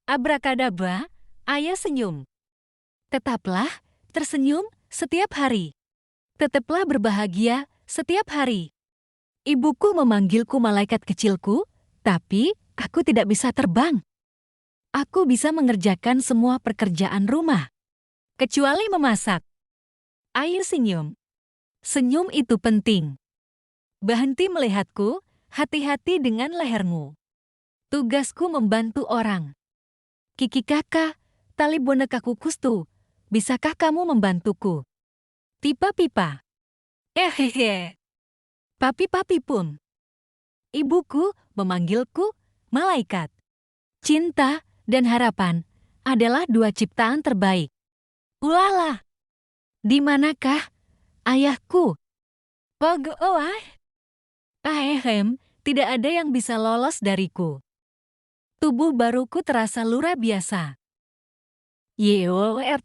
Abrakadabra, ayah senyum. Tetaplah tersenyum setiap hari. Tetaplah berbahagia setiap hari. Ibuku memanggilku malaikat kecilku, tapi aku tidak bisa terbang. Aku bisa mengerjakan semua pekerjaan rumah, kecuali memasak. Ayah senyum. Senyum itu penting. Berhenti melihatku, hati-hati dengan lehermu. Tugasku membantu orang. Kiki kakak, tali boneka kukusku. Bisakah kamu membantuku? Pipa-pipa. Hehehe. Papi-papi pun. Ibuku memanggilku malaikat. Cinta dan harapan adalah dua ciptaan terbaik. Ulala! Di manakah ayahku? Ogoh, tidak ada yang bisa lolos dariku. Tubuh baruku terasa luar biasa. YORT